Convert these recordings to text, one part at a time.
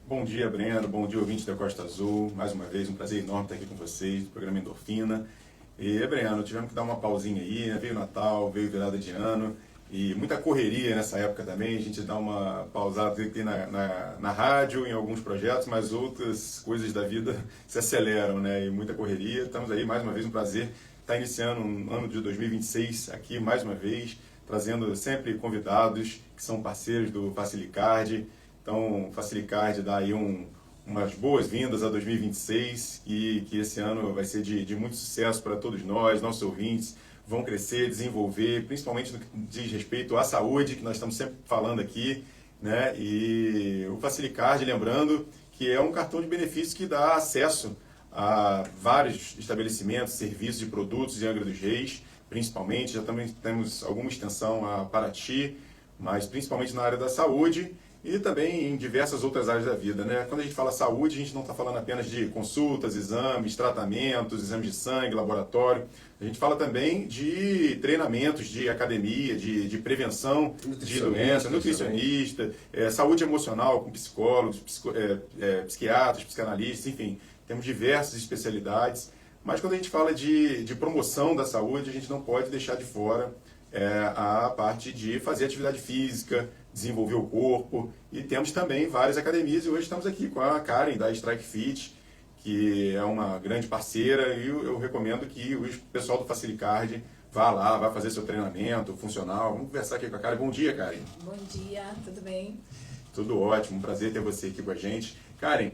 Bom dia, Breno. Bom dia, ouvintes da Costa Azul. Mais uma vez, um prazer enorme estar aqui com vocês, do programa Endorfina. E, Breno, tivemos que dar uma pausinha aí, né? Veio Natal, veio virada de ano e muita correria nessa época também. A gente dá uma pausada aqui na rádio, em alguns projetos, mas outras coisas da vida se aceleram, né? E muita correria. Estamos aí, mais uma vez, um prazer estar iniciando um ano de 2026 aqui, mais uma vez, trazendo sempre convidados que são parceiros do Facilicard. Então, o Facilicard dá aí umas boas-vindas a 2026 e que esse ano vai ser de muito sucesso para todos nós, nossos ouvintes vão crescer, desenvolver, principalmente no que diz respeito à saúde, que nós estamos sempre falando aqui, né? E o Facilicard, lembrando que é um cartão de benefícios que dá acesso a vários estabelecimentos, serviços e produtos em Angra dos Reis, principalmente, já também temos alguma extensão a Paraty, mas principalmente na área da saúde, e também em diversas outras áreas da vida, né? Quando a gente fala saúde, a gente não está falando apenas de consultas, exames, tratamentos, exames de sangue, laboratório. A gente fala também de treinamentos de academia, de prevenção de doenças, nutricionista, saúde emocional com psicólogos, psiquiatras, psicanalistas, enfim. Temos diversas especialidades. Mas quando a gente fala de promoção da saúde, a gente não pode deixar de fora a parte de fazer atividade física, desenvolver o corpo, e temos também várias academias, e hoje estamos aqui com a Karen da Strike Fit, que é uma grande parceira, e eu recomendo que o pessoal do Facilicard vá lá, vá fazer seu treinamento funcional. Vamos conversar aqui com a Karen. Bom dia, Karen. Bom dia, tudo bem? Tudo ótimo, um prazer ter você aqui com a gente. Karen,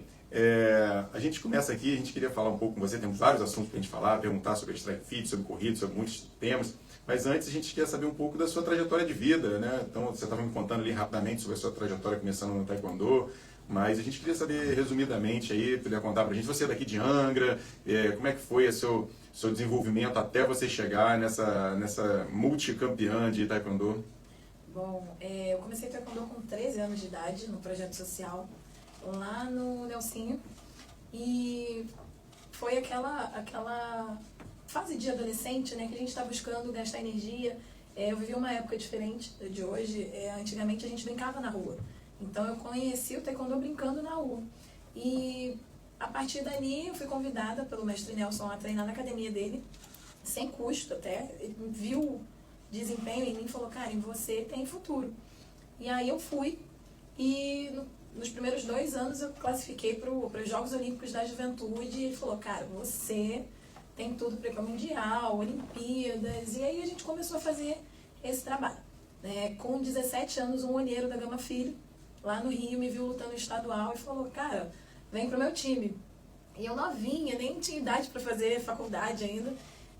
a gente começa aqui, a gente queria falar um pouco com você, temos vários assuntos para a gente falar, perguntar sobre a Strike Fit, sobre corrida, sobre muitos temas. Mas antes a gente quer saber um pouco da sua trajetória de vida, né? Então você estava me contando ali rapidamente sobre a sua trajetória começando no Taekwondo, mas a gente queria saber resumidamente aí, poder contar pra gente, você é daqui de Angra, como é que foi o seu desenvolvimento até você chegar nessa multicampeã de Taekwondo? Bom, eu comecei Taekwondo com 13 anos de idade, no projeto social, lá no Nelsinho, e foi aquela fase de adolescente, né, que a gente está buscando gastar energia. Eu vivi uma época diferente de hoje. Antigamente a gente brincava na rua, então eu conheci o Taekwondo brincando na rua, e a partir dali eu fui convidada pelo mestre Nelson a treinar na academia dele, sem custo até. Ele viu o desempenho em mim e falou: Karen, você tem futuro. E aí eu fui, e nos primeiros 2 anos eu classifiquei para os Jogos Olímpicos da Juventude, e ele falou: cara, você tem tudo para ir para Mundial, Olimpíadas. E aí a gente começou a fazer esse trabalho. Com 17 anos, um olheiro da Gama Filho, lá no Rio, me viu lutando estadual e falou: cara, vem pro meu time. E eu novinha, nem tinha idade para fazer faculdade ainda,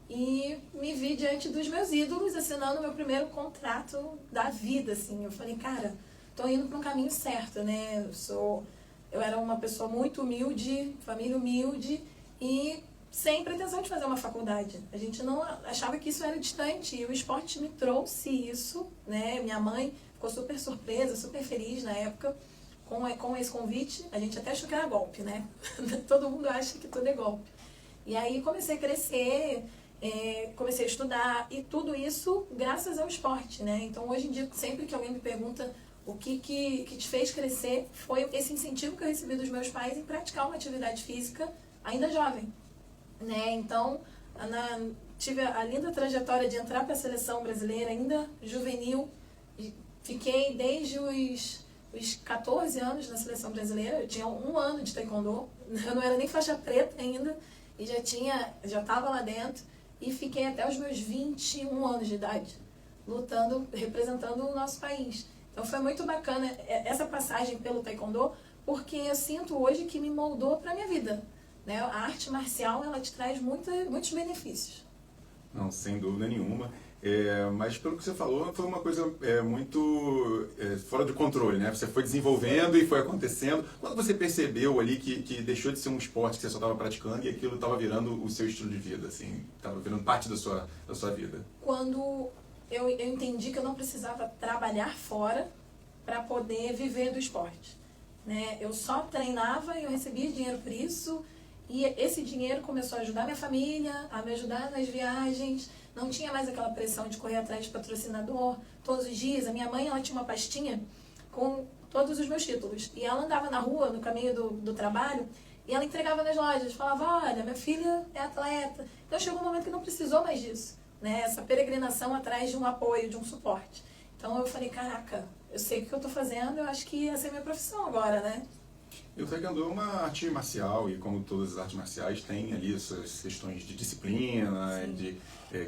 e me vi diante dos meus ídolos, assinando o meu primeiro contrato da vida, assim. Eu falei: cara, tô indo para um caminho certo, né? Eu era uma pessoa muito humilde, família humilde, e sem pretensão de fazer uma faculdade. A gente não achava que isso era distante, e o esporte me trouxe isso, né? Minha mãe ficou super surpresa, super feliz na época com esse convite. A gente até achou que era golpe, né? Todo mundo acha que tudo é golpe. E aí comecei a crescer, comecei a estudar, e tudo isso graças ao esporte, né? Então hoje em dia, sempre que alguém me pergunta o que te fez crescer, foi esse incentivo que eu recebi dos meus pais em praticar uma atividade física ainda jovem, né? Então, tive a linda trajetória de entrar para a seleção brasileira ainda juvenil. Fiquei desde os 14 anos na seleção brasileira. Eu tinha 1 ano de Taekwondo, eu não era nem faixa preta ainda, e já estava lá dentro, e fiquei até os meus 21 anos de idade, lutando, representando o nosso país. Então foi muito bacana essa passagem pelo Taekwondo, porque eu sinto hoje que me moldou para a minha vida, né? A arte marcial, ela te traz muitos benefícios. Não, sem dúvida nenhuma. Mas pelo que você falou, foi uma coisa muito fora de controle, né? Você foi desenvolvendo e foi acontecendo. Quando você percebeu ali que deixou de ser um esporte que você só estava praticando e aquilo estava virando o seu estilo de vida, assim, estava virando parte da sua vida? Quando eu entendi que eu não precisava trabalhar fora para poder viver do esporte, né? Eu só treinava e eu recebia dinheiro por isso, e esse dinheiro começou a ajudar minha família, a me ajudar nas viagens. Não tinha mais aquela pressão de correr atrás de patrocinador todos os dias. A minha mãe, ela tinha uma pastinha com todos os meus títulos. E ela andava na rua, no caminho do trabalho, e ela entregava nas lojas, falava, olha, minha filha é atleta. Então chegou um momento que não precisou mais disso, né? Essa peregrinação atrás de um apoio, de um suporte. Então eu falei, caraca, eu sei o que eu estou fazendo, eu acho que essa é a minha profissão agora, né? E o Taekwondo é uma arte marcial e, como todas as artes marciais, tem ali essas questões de disciplina,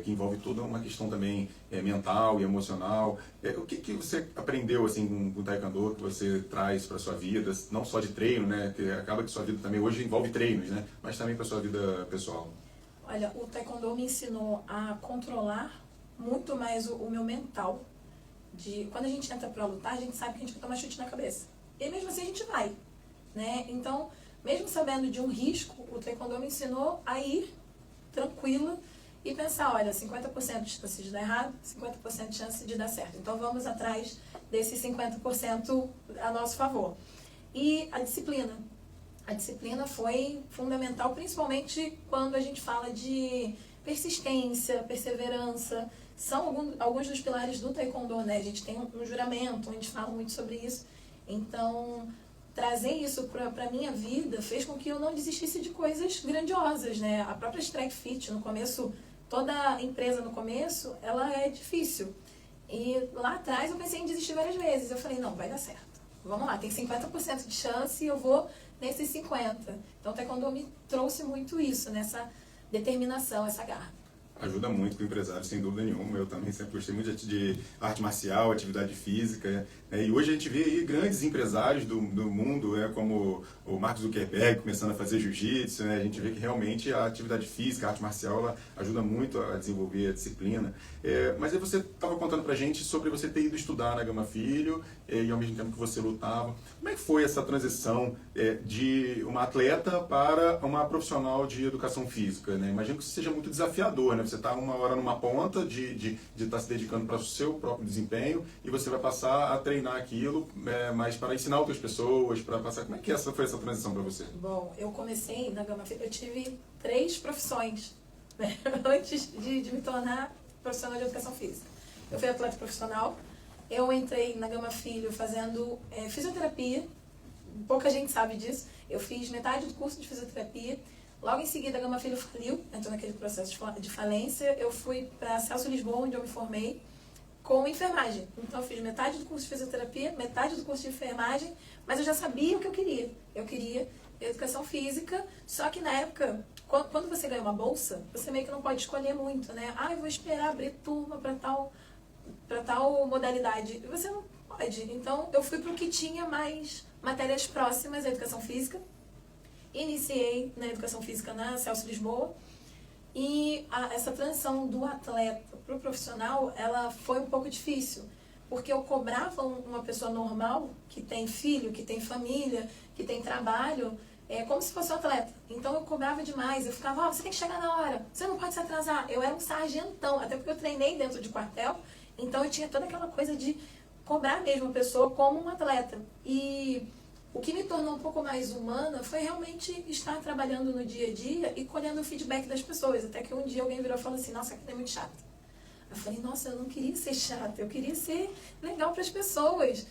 que envolve toda uma questão também mental e emocional. O que você aprendeu assim com o Taekwondo que você traz para a sua vida, não só de treino, né? Que acaba que sua vida também hoje envolve treinos, né? Mas também para a sua vida pessoal. Olha, o Taekwondo me ensinou a controlar muito mais o meu mental. Quando a gente entra para lutar, a gente sabe que a gente vai tomar chute na cabeça. E mesmo assim a gente vai. Né? Então, mesmo sabendo de um risco, o Taekwondo me ensinou a ir tranquila e pensar, olha, 50% de chance de dar errado, 50% de chance de dar certo. Então, vamos atrás desses 50% a nosso favor. E a disciplina. A disciplina foi fundamental, principalmente quando a gente fala de persistência, perseverança. São alguns dos pilares do Taekwondo, né? A gente tem um juramento, onde fala muito sobre isso. Então, trazer isso para a minha vida fez com que eu não desistisse de coisas grandiosas, né? A própria Strike Fit, no começo, toda empresa no começo, ela é difícil. E lá atrás eu pensei em desistir várias vezes. Eu falei, não, vai dar certo. Vamos lá, tem 50% de chance e eu vou nesses 50%. Então o Taekwondo me trouxe muito isso, nessa determinação, essa garra. Ajuda muito com o empresário, sem dúvida nenhuma. Eu também sempre gostei muito de arte marcial, atividade física. E hoje a gente vê aí grandes empresários do mundo, como o Mark Zuckerberg começando a fazer jiu-jitsu. A gente vê que realmente a atividade física, a arte marcial, ela ajuda muito a desenvolver a disciplina. Mas aí você estava contando pra gente sobre você ter ido estudar na Gama Filho e ao mesmo tempo que você lutava. Como é que foi essa transição de uma atleta para uma profissional de educação física? Né? Imagino que isso seja muito desafiador, né? Você está uma hora numa ponta de estar se dedicando para o seu próprio desempenho e você vai passar a treinar aquilo, mas para ensinar outras pessoas, para passar... Como é que foi essa transição para você? Bom, eu comecei na Gama Filho, eu tive 3 profissões, né? Antes de me tornar profissional de educação física. Eu fui atleta profissional, eu entrei na Gama Filho fazendo fisioterapia, pouca gente sabe disso, eu fiz metade do curso de fisioterapia. Logo em seguida, a Gama Filho faliu, entrou naquele processo de falência. Eu fui para Celso Lisboa, onde eu me formei, com enfermagem. Então, eu fiz metade do curso de fisioterapia, metade do curso de enfermagem, mas eu já sabia o que eu queria. Eu queria educação física, só que na época, quando você ganha uma bolsa, você meio que não pode escolher muito, né? Ah, eu vou esperar abrir turma para tal modalidade. Você não pode. Então, eu fui para o que tinha mais matérias próximas à educação física. Iniciei na educação física na Celso Lisboa e essa transição do atleta para o profissional, ela foi um pouco difícil, porque eu cobrava uma pessoa normal, que tem filho, que tem família, que tem trabalho, como se fosse um atleta. Então eu cobrava demais, eu ficava, você tem que chegar na hora, você não pode se atrasar. Eu era um sargentão, até porque eu treinei dentro de quartel, então eu tinha toda aquela coisa de cobrar mesmo a pessoa como um atleta. E o que me tornou um pouco mais humana foi realmente estar trabalhando no dia a dia e colhendo o feedback das pessoas. Até que um dia alguém virou e falou assim, nossa, aquilo é muito chato. Eu falei, nossa, eu não queria ser chata, eu queria ser legal para as pessoas.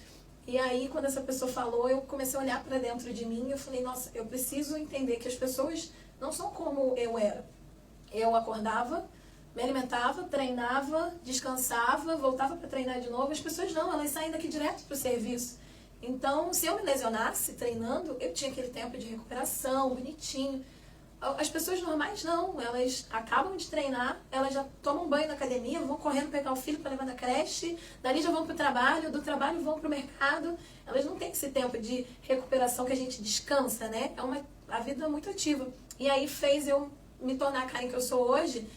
E aí, quando essa pessoa falou, eu comecei a olhar para dentro de mim e eu falei, nossa, eu preciso entender que as pessoas não são como eu era. Eu acordava, me alimentava, treinava, descansava, voltava para treinar de novo. As pessoas não, elas saem daqui direto para o serviço. Então, se eu me lesionasse treinando, eu tinha aquele tempo de recuperação, bonitinho. As pessoas normais não, elas acabam de treinar, elas já tomam banho na academia, vão correndo pegar o filho para levar na creche, dali já vão para o trabalho, do trabalho vão para o mercado. Elas não têm esse tempo de recuperação que a gente descansa, né? A vida é muito ativa. E aí fez eu me tornar a Karen que eu sou hoje,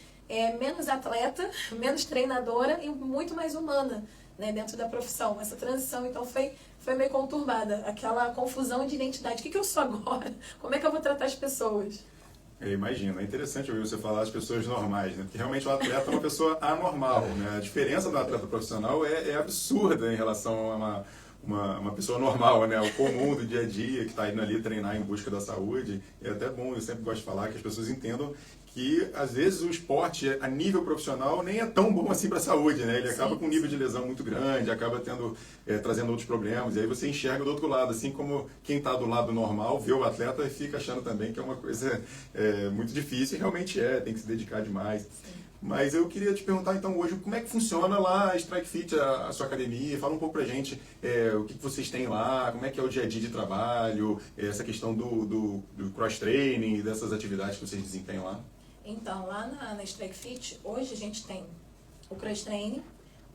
menos atleta, menos treinadora e muito mais humana, né, dentro da profissão. Essa transição, então, foi meio conturbada. Aquela confusão de identidade. O que eu sou agora? Como é que eu vou tratar as pessoas? Eu imagino. É interessante ouvir você falar das pessoas normais, né? Porque realmente o atleta é uma pessoa anormal, né? A diferença do atleta profissional é absurda em relação a uma pessoa normal, né? O comum do dia a dia, que está indo ali treinar em busca da saúde. É até bom, eu sempre gosto de falar, que as pessoas entendam que, às vezes, o esporte, a nível profissional, nem é tão bom assim para a saúde, né? Ele acaba com um nível de lesão muito grande, acaba trazendo outros problemas, e aí você enxerga do outro lado, assim como quem está do lado normal vê o atleta e fica achando também que é uma coisa muito difícil, e realmente tem que se dedicar demais. Sim. Mas eu queria te perguntar, então, hoje, como é que funciona lá a Strike Fit, a sua academia? Fala um pouco pra gente o que vocês têm lá, como é que é o dia a dia de trabalho, essa questão do cross-training, dessas atividades que vocês desempenham lá. Então, lá na Strike Fit, hoje a gente tem o cross-training,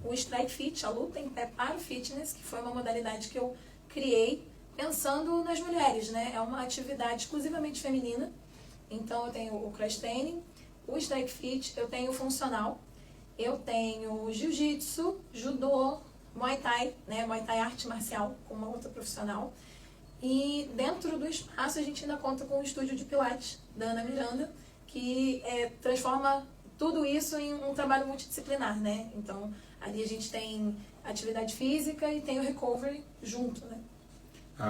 o Strike Fit, a luta em pé para o fitness, que foi uma modalidade que eu criei pensando nas mulheres, né? É uma atividade exclusivamente feminina, então eu tenho o cross-training, o Strike Fit, eu tenho o funcional, eu tenho jiu-jitsu, judô, muay thai, né? Muay thai arte marcial, com uma outra profissional. E dentro do espaço a gente ainda conta com o estúdio de pilates da Ana Miranda, que transforma tudo isso em um trabalho multidisciplinar, né? Então, ali a gente tem atividade física e tem o recovery junto, né?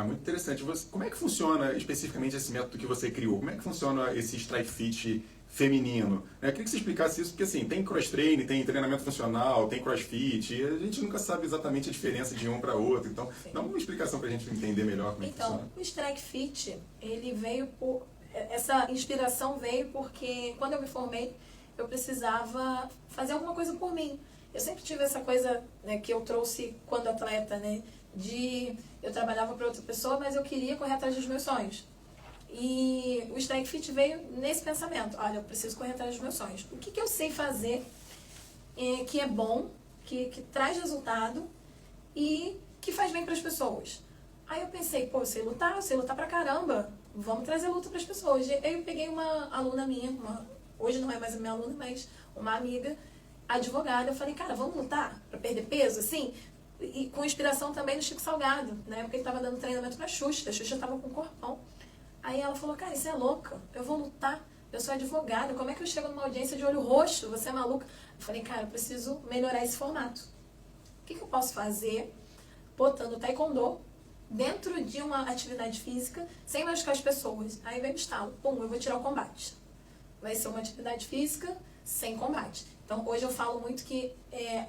Muito interessante. Como é que funciona especificamente esse método que você criou? Como é que funciona esse Strike Fit feminino? Eu queria que você explicasse isso, porque assim, tem cross-training, tem treinamento funcional, tem crossfit, e a gente nunca sabe exatamente a diferença de um para outro. Então, dá uma explicação para a gente entender melhor como é que funciona. Então, o Strike Fit, ele veio por... Essa inspiração veio porque quando eu me formei, eu precisava fazer alguma coisa por mim. Eu sempre tive essa coisa, né, que eu trouxe quando atleta, né, eu trabalhava para outra pessoa, mas eu queria correr atrás dos meus sonhos. E o Strike Fit veio nesse pensamento, olha, eu preciso correr atrás dos meus sonhos. O que eu sei fazer que é bom, que traz resultado e que faz bem para as pessoas? Aí eu pensei, eu sei lutar pra caramba, vamos trazer luta para as pessoas. Aí eu peguei uma aluna minha, hoje não é mais a minha aluna, mas uma amiga, advogada, eu falei, cara, vamos lutar para perder peso, assim? E com inspiração também no Chico Salgado, na época ele estava dando treinamento pra Xuxa, a Xuxa estava com corpão. Aí ela falou, cara, isso é louca, eu vou lutar, eu sou advogada, como é que eu chego numa audiência de olho roxo, você é maluca? Eu falei, cara, eu preciso melhorar esse formato. O que eu posso fazer botando taekwondo dentro de uma atividade física, sem machucar as pessoas? Aí veio o estalo, eu vou tirar o combate. Vai ser uma atividade física sem combate. Então, hoje eu falo muito que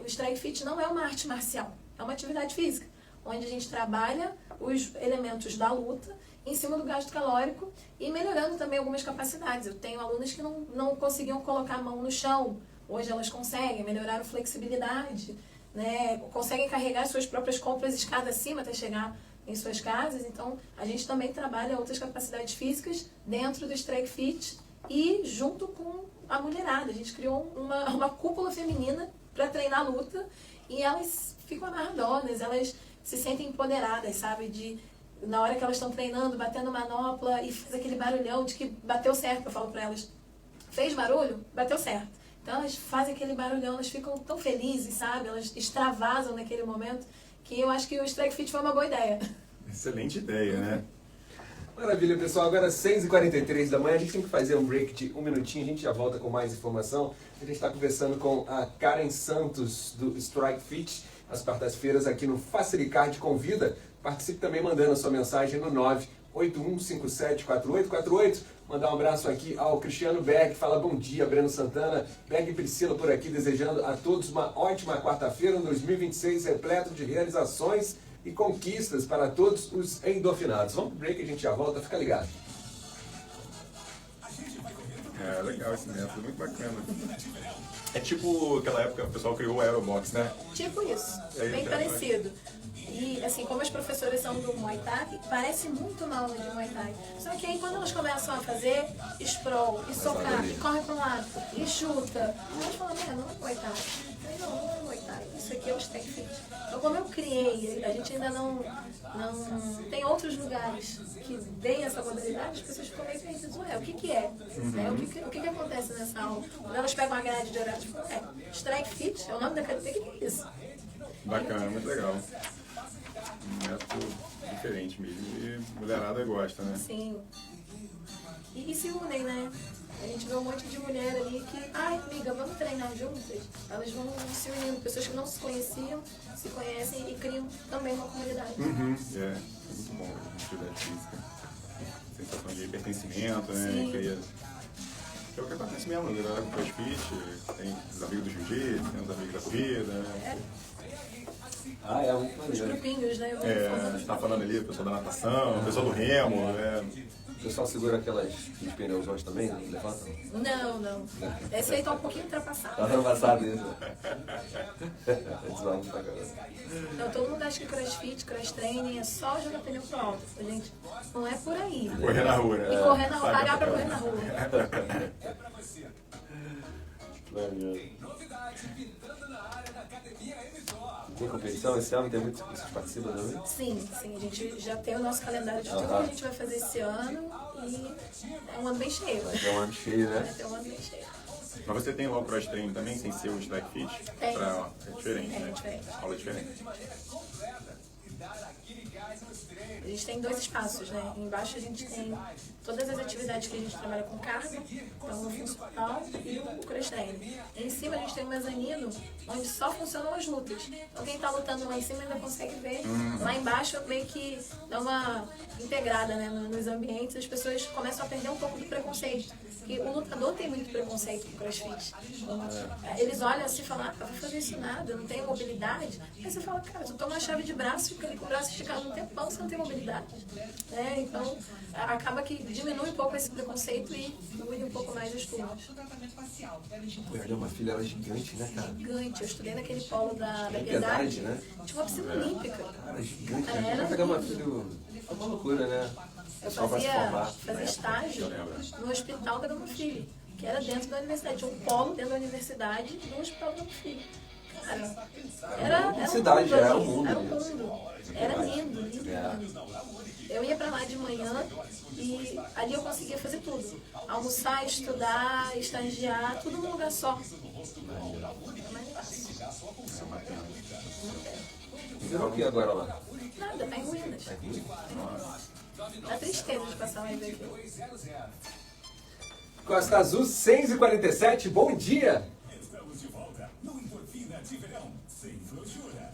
o Strike Fit não é uma arte marcial, é uma atividade física, onde a gente trabalha os elementos da luta em cima do gasto calórico e melhorando também algumas capacidades. Eu tenho alunas que não conseguiam colocar a mão no chão, hoje elas conseguem, melhoraram flexibilidade, né? Conseguem carregar suas próprias compras escada acima até chegar em suas casas. Então, a gente também trabalha outras capacidades físicas dentro do Strike Fit e junto com a mulherada. A gente criou uma cúpula feminina para treinar a luta e elas ficam amarradonas, elas se sentem empoderadas, sabe? Na hora que elas estão treinando, batendo manopla e faz aquele barulhão de que bateu certo, eu falo para elas, fez barulho? Bateu certo. Então elas fazem aquele barulhão, elas ficam tão felizes, sabe? Elas extravasam naquele momento, que eu acho que o Strike Fit foi uma boa ideia. Excelente ideia, né? Maravilha, pessoal. Agora 6h43 da manhã, a gente tem que fazer um break de 1 minutinho, a gente já volta com mais informação. A gente está conversando com a Karen Santos, do Strike Fit, às quartas-feiras aqui no Facilitcard Convida. Participe também mandando a sua mensagem no 981574848. Mandar um abraço aqui ao Cristiano Berg, fala bom dia, Breno Santana. Berg e Priscila por aqui, desejando a todos uma ótima quarta-feira, um 2026 repleto de realizações e conquistas para todos os endorfinados. Vamos pro break, a gente já volta, fica ligado. Legal esse método, muito bacana. É tipo aquela época que o pessoal criou o Aerobox, né? Tipo isso, bem parecido. E assim, como as professoras são do Muay Thai, parece muito uma aula de Muay Thai. Só que aí quando elas começam a fazer sprawl, e socar, e corre para um lado, e chuta, elas falam, não é Muay Thai. Eu falei, não é Muay Thai, isso aqui é o Strike Fit. Então como eu criei, a gente ainda não tem outros lugares que deem essa modalidade, as pessoas ficam meio perdidas, o que é? O que acontece nessa aula? Quando elas pegam a grade de horário, tipo, Strike Fit, é o nome da categoria, o que é isso? Bacana, muito legal. Um método diferente mesmo. E mulherada gosta, né? Sim. E se unem, né? A gente vê um monte de mulher ali que, ai, amiga, vamos treinar juntas. Elas vão se unindo. Pessoas que não se conheciam, se conhecem e criam também uma comunidade. É muito bom a atividade física. Sensação de pertencimento, né? Sim. Que é o que acontece mesmo, né? Com o CrossFit, tem os amigos do jiu-jitsu, tem os amigos da corrida, né? É muito Os maneiro. grupinhos, né? A gente tá falando ali, o pessoal da natação, o pessoal do remo, O pessoal segura aqueles pneus hoje também, não levantam? Não. Esse aí tá um pouquinho ultrapassado. Tá ultrapassado isso. Desvamos pra caramba. Então, todo mundo acha que crossfit, cross training é só jogar pneu pro alto. Gente, não é por aí. correr na rua, né? E correr na rua, pagar pra correr na rua. Tem competição esse ano? Tem muitos que vocês participam também? Sim, a gente já tem o nosso calendário de tudo que a gente vai fazer esse ano e é um ano bem cheio. Vai ter um ano cheio, né? Vai ter um ano bem cheio. Mas você tem lá o cross training também, sem ser o strike fit? Tem. É diferente, É né? diferente. Aula diferente. A gente tem 2 espaços, né? Embaixo a gente tem todas as atividades que a gente trabalha com carga, então o funcional e o cross training. Em cima a gente tem um mezanino onde só funcionam as lutas. Então quem está lutando lá em cima ainda consegue ver. Lá embaixo meio que dá uma integrada, né, nos ambientes, as pessoas começam a perder um pouco do preconceito. Porque o lutador tem muito preconceito com o crossfit. Eles olham assim e falam, eu vou fazer isso nada, eu não tenho mobilidade. Aí você fala, cara, tu toma uma chave de braço e fica ali com o braço esticado um tempão, você não tem mobilidade. Então, acaba que diminui um pouco esse preconceito e une um pouco mais as turmas. Olha, uma filha era gigante, né, cara? Gigante, eu estudei naquele polo da Piedade, Piedade, né? tinha uma piscina olímpica. Cara, gigante. Era Vai pegar uma filha... É uma loucura, né? Eu Só vai se formar. fazia estágio no hospital da Gama Filho, que era dentro da universidade. Tinha um polo dentro da universidade no hospital da Gama Filho. Cara, era cidade, um mundo, era um mundo era um mesmo. mundo. Era lindo, lindo. Eu ia pra lá de manhã e ali eu conseguia fazer tudo. Almoçar, estudar, estagiar, tudo num lugar só. Virou o que agora lá? Nada, tá em ruínas. Dá tristeza de passar lá e ver aquilo. Costa Azul 6h47, bom dia! Estamos de volta no Endorfina de Verão, sem frouxura.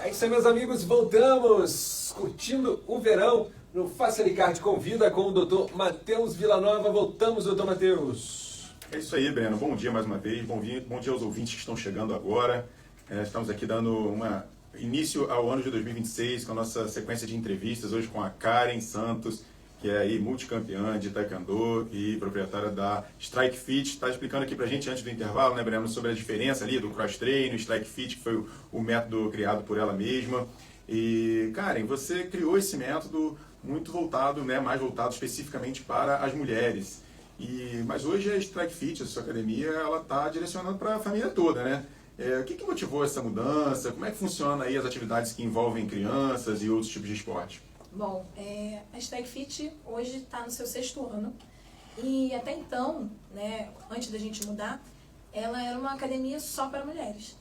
É isso aí, meus amigos, voltamos curtindo o verão no Faça Licard Convida com o Dr. Matheus Villanova. Voltamos, Dr. Matheus. É isso aí, Breno. Bom dia mais uma vez. Bom dia aos ouvintes que estão chegando agora. Estamos aqui dando início ao ano de 2026 com a nossa sequência de entrevistas, hoje com a Karen Santos, que é aí multicampeã de Taekwondo e proprietária da Strike Fit. Está explicando aqui pra gente, antes do intervalo, né, Breno, sobre a diferença ali do cross train, o Strike Fit, que foi o método criado por ela mesma. E, Karen, você criou esse método muito voltado, né, mais voltado especificamente para as mulheres. Mas hoje a Strike Fit, a sua academia, ela está direcionando para a família toda, né? O que motivou essa mudança? Como é que funciona aí as atividades que envolvem crianças e outros tipos de esporte? Bom, a Strike Fit hoje está no seu 6º ano e até então, né, antes da gente mudar, ela era uma academia só para mulheres.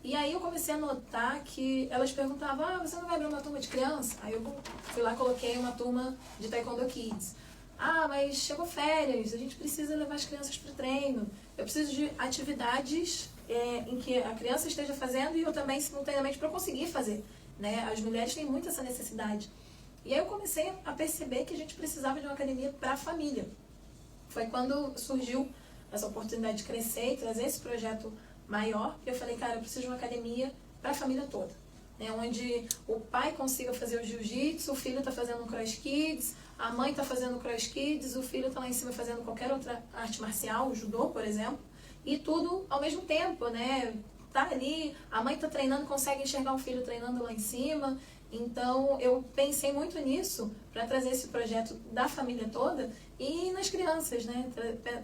E aí eu comecei a notar que elas perguntavam, você não vai abrir uma turma de criança? Aí eu fui lá e coloquei uma turma de Taekwondo Kids. Mas chegou férias, a gente precisa levar as crianças para o treino. Eu preciso de atividades em que a criança esteja fazendo e eu também simultaneamente para conseguir fazer. Né? As mulheres têm muito essa necessidade. E aí eu comecei a perceber que a gente precisava de uma academia para a família. Foi quando surgiu essa oportunidade de crescer e trazer esse projeto maior, que eu falei, cara, eu preciso de uma academia para a família toda. Né? Onde o pai consiga fazer o jiu-jitsu, o filho está fazendo o cross kids, a mãe está fazendo o cross kids, o filho está lá em cima fazendo qualquer outra arte marcial, o judô, por exemplo, e tudo ao mesmo tempo, né? Tá ali, a mãe está treinando, consegue enxergar o filho treinando lá em cima. Então, eu pensei muito nisso para trazer esse projeto da família toda e nas crianças, né?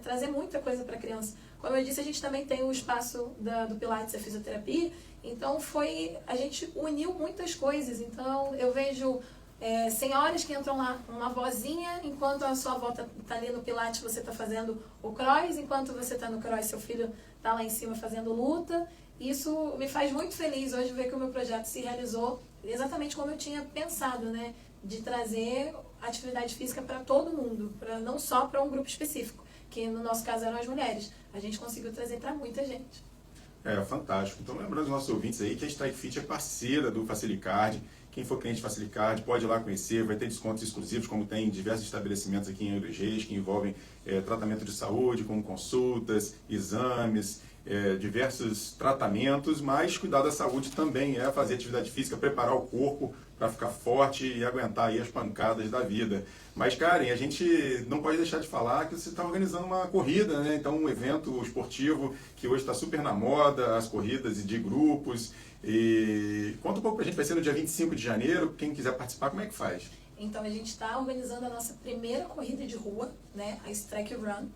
Trazer muita coisa para a criança. Como eu disse, a gente também tem o espaço do Pilates e a fisioterapia, então a gente uniu muitas coisas. Então, eu vejo senhoras que entram lá, uma vozinha, enquanto a sua avó está ali no Pilates, você está fazendo o cross, enquanto você está no cross, seu filho está lá em cima fazendo luta. isso me faz muito feliz hoje ver que o meu projeto se realizou exatamente como eu tinha pensado, né? De trazer atividade física para todo mundo, não só para um grupo específico, que no nosso caso eram as mulheres. A gente conseguiu trazer para muita gente. Fantástico. Então, lembrando os nossos ouvintes aí que a Strike Fit é parceira do Facilicard. Quem for cliente Facilicard pode ir lá conhecer, vai ter descontos exclusivos, como tem em diversos estabelecimentos aqui em Reis, que envolvem tratamento de saúde, como consultas, exames, diversos tratamentos, mas cuidar da saúde também é fazer atividade física, preparar o corpo para ficar forte e aguentar aí as pancadas da vida. Mas, Karen, a gente não pode deixar de falar que você está organizando uma corrida, né? Então, um evento esportivo que hoje está super na moda, as corridas de grupos. E conta um pouco pra gente, vai ser no dia 25 de janeiro, quem quiser participar, como é que faz? Então, a gente está organizando a nossa primeira corrida de rua, né? A Strike Run.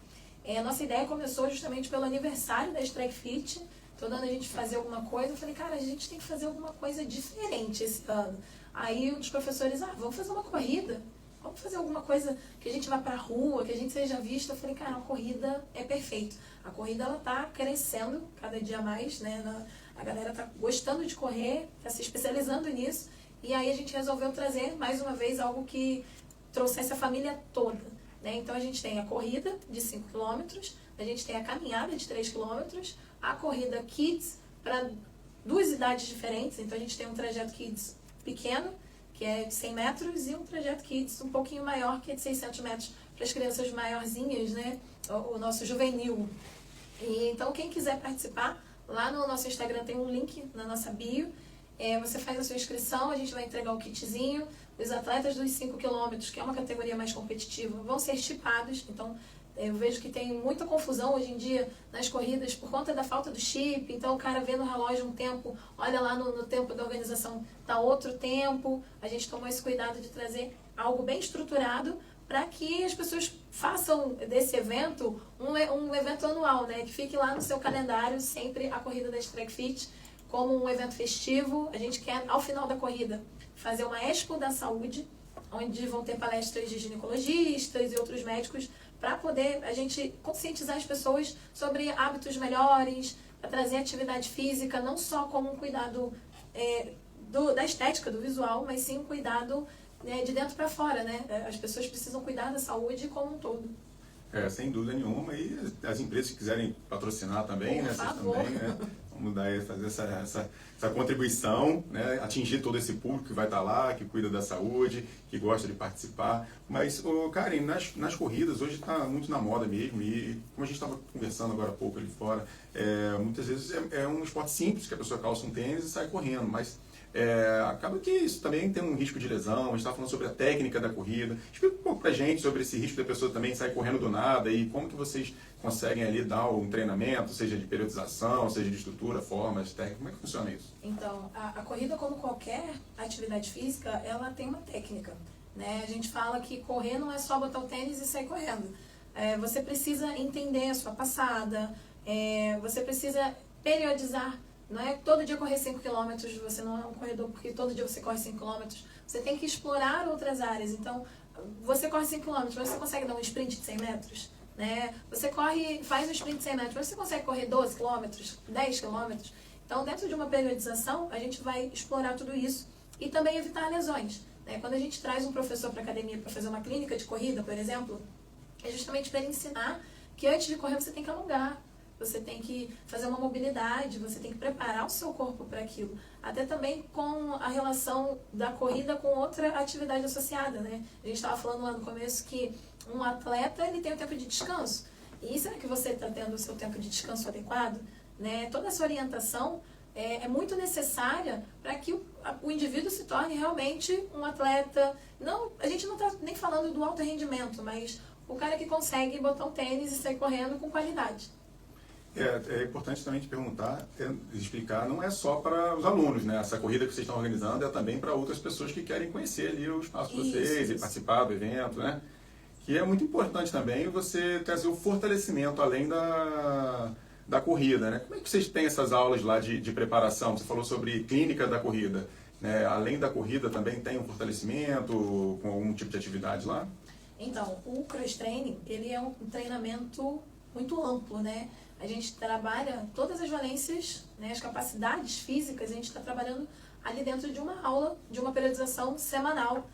A nossa ideia começou justamente pelo aniversário da Strike Fit. Todo ano a gente fazia alguma coisa. Eu falei, cara, a gente tem que fazer alguma coisa diferente esse ano. Aí os professores, vamos fazer uma corrida. Vamos fazer alguma coisa que a gente vá pra rua, que a gente seja vista. Eu falei, cara, a corrida é perfeito. A corrida, ela tá crescendo cada dia mais, né? A galera tá gostando de correr, tá se especializando nisso. E aí a gente resolveu trazer, mais uma vez, algo que trouxesse a família toda, né? Então a gente tem a corrida de 5 km, a gente tem a caminhada de 3 km, a corrida Kids para 2 idades diferentes. Então a gente tem um trajeto Kids pequeno, que é de 100 metros, e um trajeto Kids um pouquinho maior, que é de 600 metros, para as crianças maiorzinhas, né? O nosso juvenil. E, então quem quiser participar, lá no nosso Instagram tem um link na nossa bio. Você faz a sua inscrição, a gente vai entregar o kitzinho. Os atletas dos 5 km, que é uma categoria mais competitiva, vão ser chipados. Então, eu vejo que tem muita confusão hoje em dia nas corridas por conta da falta do chip. Então, o cara vê no relógio um tempo, olha lá no tempo da organização, tá outro tempo. A gente tomou esse cuidado de trazer algo bem estruturado para que as pessoas façam desse evento um evento anual, né? Que fique lá no seu calendário sempre a corrida da Strike Fit como um evento festivo. A gente quer, ao final da corrida, fazer uma expo da saúde, onde vão ter palestras de ginecologistas e outros médicos para poder a gente conscientizar as pessoas sobre hábitos melhores, para trazer atividade física, não só como um cuidado da estética, do visual, mas sim um cuidado de dentro para fora, né? As pessoas precisam cuidar da saúde como um todo. Sem dúvida nenhuma. E as empresas que quiserem patrocinar também, Por né? Vocês favor. também, né? Vamos dar aí, fazer essa contribuição, né? Atingir todo esse público que vai estar lá, que cuida da saúde, que gosta de participar. Mas, Karen, nas corridas, hoje está muito na moda mesmo, e como a gente estava conversando agora há pouco ali fora, muitas vezes é um esporte simples, que a pessoa calça um tênis e sai correndo, mas acaba que isso também tem um risco de lesão. A gente está falando sobre a técnica da corrida. Explica um pouco pra gente sobre esse risco da pessoa também sair correndo do nada e como que vocês conseguem ali dar um treinamento, seja de periodização, seja de estrutura, formas, técnica. Como é que funciona isso? Então, a corrida, como qualquer atividade física, ela tem uma técnica, né? A gente fala que correr não é só botar o tênis e sair correndo. Você precisa entender a sua passada, você precisa periodizar. Não é todo dia correr 5 km, você não é um corredor porque todo dia você corre 5 km. Você tem que explorar outras áreas. Então, você corre 5 km, mas você consegue dar um sprint de 100 metros? Né? Você faz um sprint de 100 metros, mas você consegue correr 12 km, 10 km? Então, dentro de uma periodização, a gente vai explorar tudo isso e também evitar lesões. Né? Quando a gente traz um professor para a academia para fazer uma clínica de corrida, por exemplo, é justamente para ele ensinar que antes de correr você tem que alongar. Você tem que fazer uma mobilidade, você tem que preparar o seu corpo para aquilo. Até também com a relação da corrida com outra atividade associada, né? A gente estava falando lá no começo que um atleta, ele tem o tempo de descanso. E será que você está tendo o seu tempo de descanso adequado? Né? Toda essa orientação é muito necessária para que o indivíduo se torne realmente um atleta. Não, a gente não está nem falando do alto rendimento, mas o cara que consegue botar um tênis e sair correndo com qualidade. É importante também te perguntar, explicar, não é só para os alunos, né? Essa corrida que vocês estão organizando é também para outras pessoas que querem conhecer ali o espaço de vocês e participar do evento, né? Que é muito importante também você trazer o fortalecimento além da corrida, né? Como é que vocês têm essas aulas lá de preparação? Você falou sobre clínica da corrida, né? Além da corrida também tem um fortalecimento com algum tipo de atividade lá? Então, o cross training, ele é um treinamento muito amplo, né? a gente trabalha todas as valências, né, as capacidades físicas, a gente está trabalhando ali dentro de uma aula, de uma periodização semanal.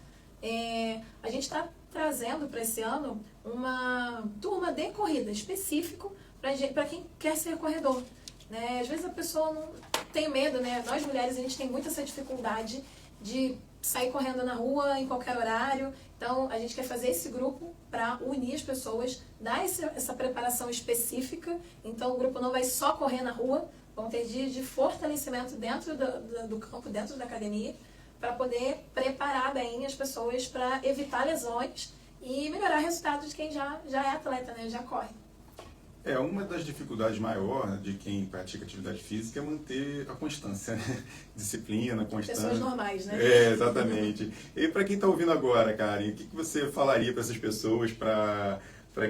A gente está trazendo para esse ano uma turma de corrida específico para quem quer ser corredor. Né? Às vezes a pessoa não tem medo, né? Nós mulheres, a gente tem muita essa dificuldade de sair correndo na rua em qualquer horário. Então, a gente quer fazer esse grupo para unir as pessoas, dar essa preparação específica. Então, o grupo não vai só correr na rua, vão ter dias de fortalecimento dentro do campo, dentro da academia, para poder preparar bem as pessoas para evitar lesões e melhorar resultados de quem já é atleta, né? Já corre. Uma das dificuldades maiores de quem pratica atividade física é manter a constância, né? Disciplina, constância. Pessoas normais, né? Exatamente. E para quem está ouvindo agora, Karen, o que você falaria para essas pessoas para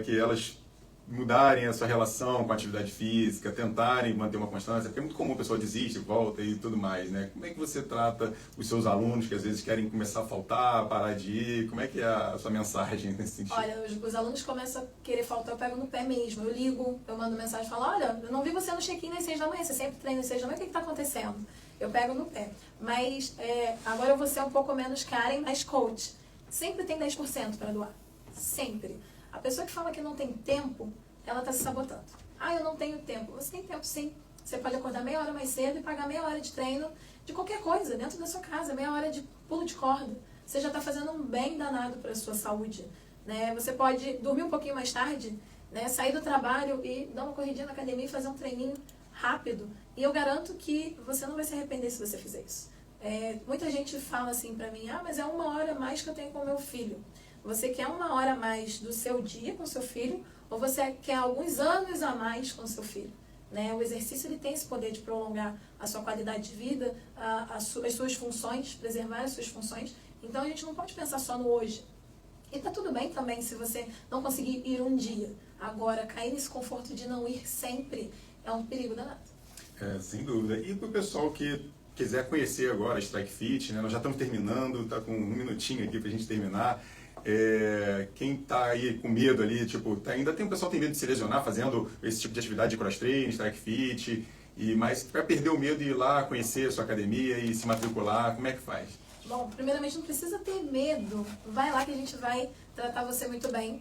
que elas mudarem a sua relação com a atividade física, tentarem manter uma constância? Porque é muito comum a pessoa desiste, volta e tudo mais, né? Como é que você trata os seus alunos que às vezes querem começar a faltar, parar de ir? Como é que é a sua mensagem nesse sentido? Olha, os alunos começam a querer faltar, eu pego no pé mesmo. Eu ligo, eu mando mensagem e falo, olha, eu não vi você no check-in às 6 da manhã, você sempre treina às 6 da manhã, o que está acontecendo? Eu pego no pé. Mas agora eu vou ser um pouco menos Karen, mais coach. Sempre tem 10% para doar. Sempre. A pessoa que fala que não tem tempo, ela está se sabotando. Ah, eu não tenho tempo. Você tem tempo sim. Você pode acordar meia hora mais cedo e pagar meia hora de treino de qualquer coisa, dentro da sua casa, meia hora de pulo de corda. Você já está fazendo um bem danado para a sua saúde. Né? Você pode dormir um pouquinho mais tarde, né? Sair do trabalho e dar uma corridinha na academia e fazer um treininho rápido. E eu garanto que você não vai se arrepender se você fizer isso. Muita gente fala assim para mim, mas é 1 hora a mais que eu tenho com o meu filho. Você quer 1 hora a mais do seu dia com o seu filho ou você quer alguns anos a mais com o seu filho? Né? O exercício ele tem esse poder de prolongar a sua qualidade de vida, as suas funções, preservar as suas funções. Então a gente não pode pensar só no hoje. E tá tudo bem também se você não conseguir ir um dia. Agora, cair nesse conforto de não ir sempre é um perigo danado. Sem dúvida. E para o pessoal que quiser conhecer agora a Strike Fit, né? Nós já estamos terminando, está com 1 minutinho aqui para a gente terminar. Quem está aí com medo ali, ainda tem um pessoal que tem medo de se lesionar fazendo esse tipo de atividade de cross-training, Strike Fit, mas para perder o medo de ir lá, conhecer a sua academia e se matricular, como é que faz? Bom, primeiramente não precisa ter medo. Vai lá que a gente vai tratar você muito bem.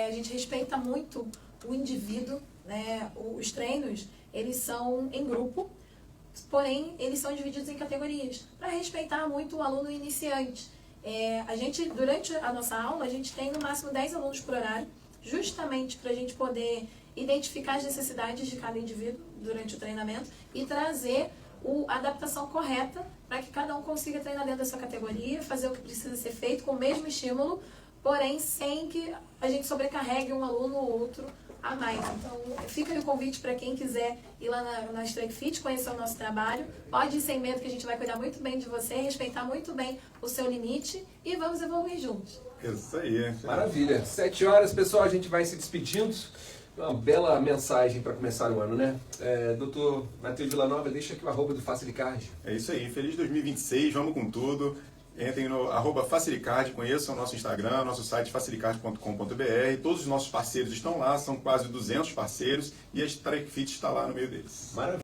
A gente respeita muito o indivíduo, né? Os treinos, eles são em grupo, porém eles são divididos em categorias, para respeitar muito o aluno iniciante. Durante a nossa aula, a gente tem no máximo 10 alunos por horário, justamente para a gente poder identificar as necessidades de cada indivíduo durante o treinamento e trazer a adaptação correta para que cada um consiga treinar dentro da sua categoria, fazer o que precisa ser feito com o mesmo estímulo, porém sem que a gente sobrecarregue um aluno ou outro a mais. Então, fica aí o convite para quem quiser ir lá na Strike Fit, conhecer o nosso trabalho. Pode ir sem medo que a gente vai cuidar muito bem de você, respeitar muito bem o seu limite e vamos evoluir juntos. Isso aí. Maravilha. 7 horas, pessoal, a gente vai se despedindo. Uma bela mensagem para começar o ano, né? Doutor Matheus Villanova, deixa aqui o arroba do Facilicard. É isso aí. Feliz 2026, vamos com tudo. Entrem no @Facilicard, conheçam o nosso Instagram, nosso site facilicard.com.br. Todos os nossos parceiros estão lá, são quase 200 parceiros e a Strike Fit está lá no meio deles. Maravilha.